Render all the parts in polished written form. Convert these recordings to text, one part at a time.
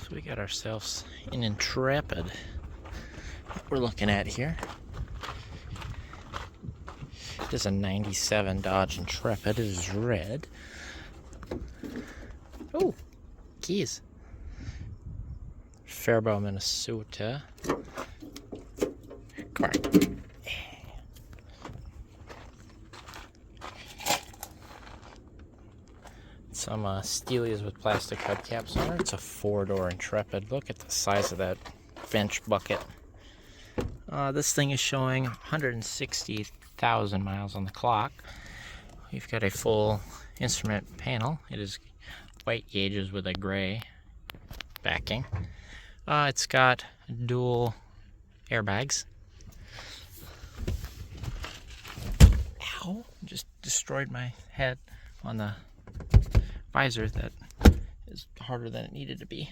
So we got ourselves an Intrepid we're looking at here. It is a 97 Dodge Intrepid. It is red. Oh, keys. Faribault, Minnesota. Come on. Some Steelies with plastic hubcaps on it. It's a 4-door Intrepid. Look at the size of that bench bucket. This thing is showing 160,000 miles on the clock. We've got a full instrument panel. It is white gauges with a gray backing. It's got dual airbags. Ow! Just destroyed my head on the visor that is harder than it needed to be.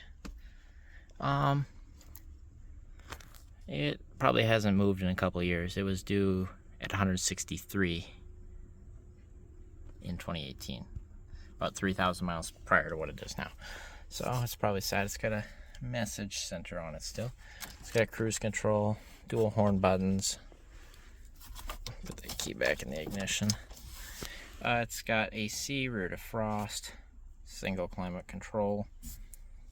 It probably hasn't moved in a couple of years. It was due at 163 in 2018, about 3,000 miles prior to what it is now. So it's probably sad. It's got a message center on it still. It's got cruise control, dual horn buttons. Put the key back in the ignition. It's got AC, rear defrost, single climate control.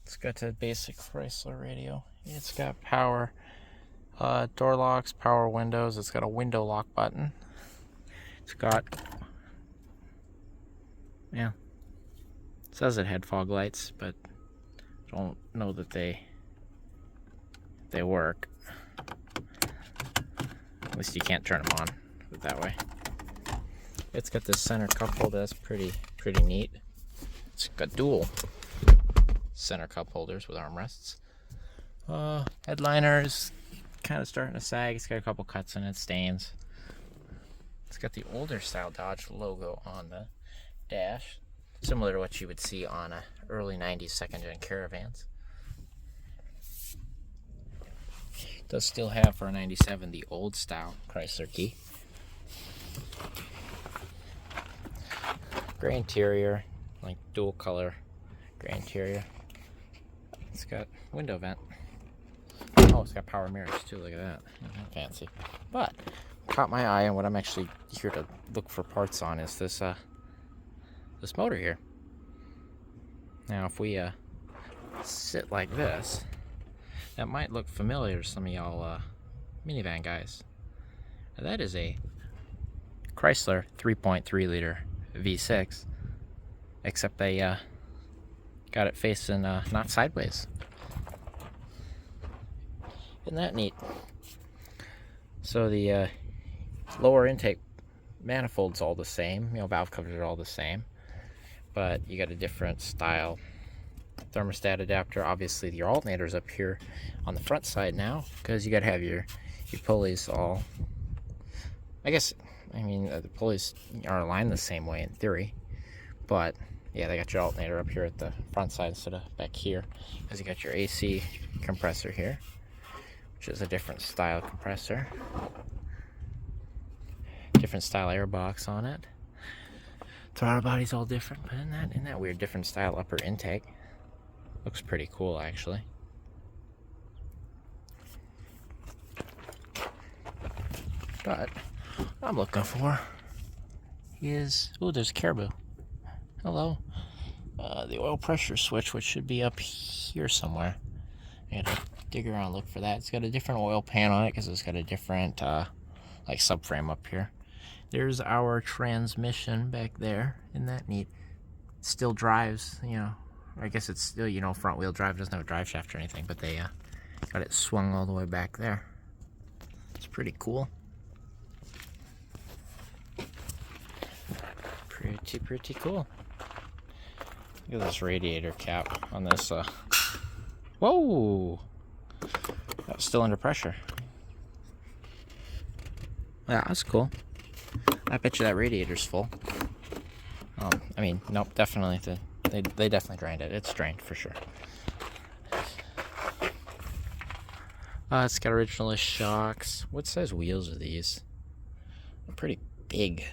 It's got the basic Chrysler radio. It's got power door locks, power windows. It's got a window lock button. It's got, yeah, it says it had fog lights, but I don't know that they work. At least you can't turn them on, put it that way. It's got this center cup holder. That's pretty neat. It's got dual center cup holders with armrests. Headliner is kind of starting to sag. It's got a couple cuts in it, stains. It's got the older style Dodge logo on the dash, similar to what you would see on a early 90s second-gen Caravans. It does still have, for a 97, the old style Chrysler key. Gray interior, like dual color gray interior. It's got window vent. Oh, it's got power mirrors too. Look at that. Fancy. But caught my eye, and what I'm actually here to look for parts on is this this motor here. Now, if we sit like this, that might look familiar to some of y'all minivan guys. Now, that is a Chrysler 3.3 liter V6, except they got it facing not sideways. Isn't that neat? So the lower intake manifold's all the same, valve covers are all the same, but you got a different style thermostat adapter. Obviously your alternator's up here on the front side now, because you got to have your pulleys all, the pulleys are aligned the same way in theory, but yeah, they got your alternator up here at the front side instead of back here, because you got your AC compressor here, which is a different style compressor, different style airbox on it. Throttle body's all different, but isn't that weird? Different style upper intake. Looks pretty cool, actually. But what I'm looking for is, there's Caribou. Hello. The oil pressure switch, which should be up here somewhere. I gotta dig around and look for that. It's got a different oil pan on it because it's got a different subframe up here. There's our transmission back there. Isn't that neat? It still drives, I guess it's still, front wheel drive. It doesn't have a drive shaft or anything, but they got it swung all the way back there. It's pretty cool. Pretty cool. Look at this radiator cap on this. Whoa! That was still under pressure. Yeah, that's cool. I bet you that radiator's full. Nope, definitely. They definitely drained it. It's drained for sure. It's got originalist shocks. What size wheels are these? They're pretty big.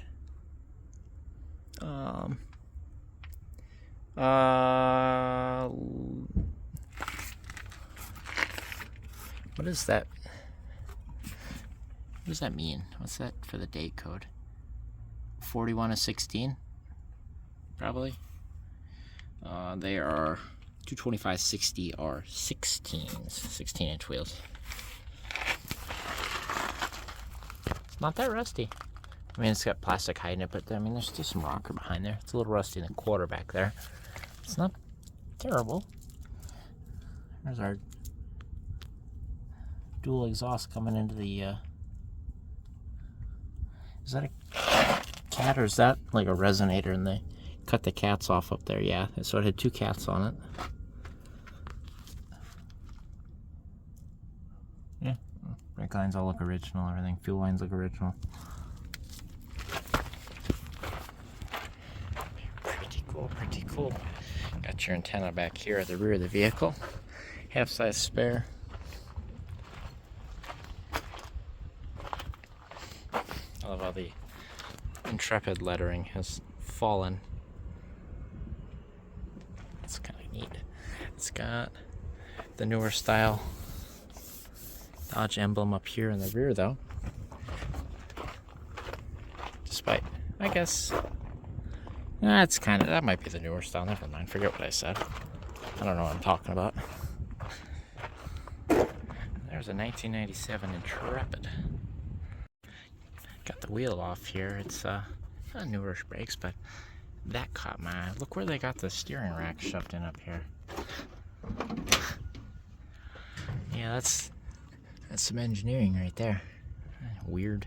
What is that? What does that mean? What's that for the date code? 41 of 16? Probably. They are 225/60 are 16s, 16-inch wheels. It's not that rusty. I mean, it's got plastic hiding it, but I mean, there's still some rocker behind there. It's a little rusty in the quarter back there. It's not terrible. There's our dual exhaust coming into the, is that a cat or is that like a resonator and they cut the cats off up there? Yeah, so it had 2 cats on it. Yeah, brake lines all look original, everything. Fuel lines look original. Pretty cool, pretty cool. Got your antenna back here at the rear of the vehicle. Half-size spare. I love how the Intrepid lettering has fallen. It's kind of neat. It's got the newer style Dodge emblem up here in the rear though. Despite, I guess, that's kind of, that might be the newer style. Never mind, forget what I said. I don't know what I'm talking about. There's a 1997 Intrepid. Got the wheel off here. It's not newer brakes, but that caught my eye. Look where they got the steering rack shoved in up here. Yeah, that's some engineering right there. Weird.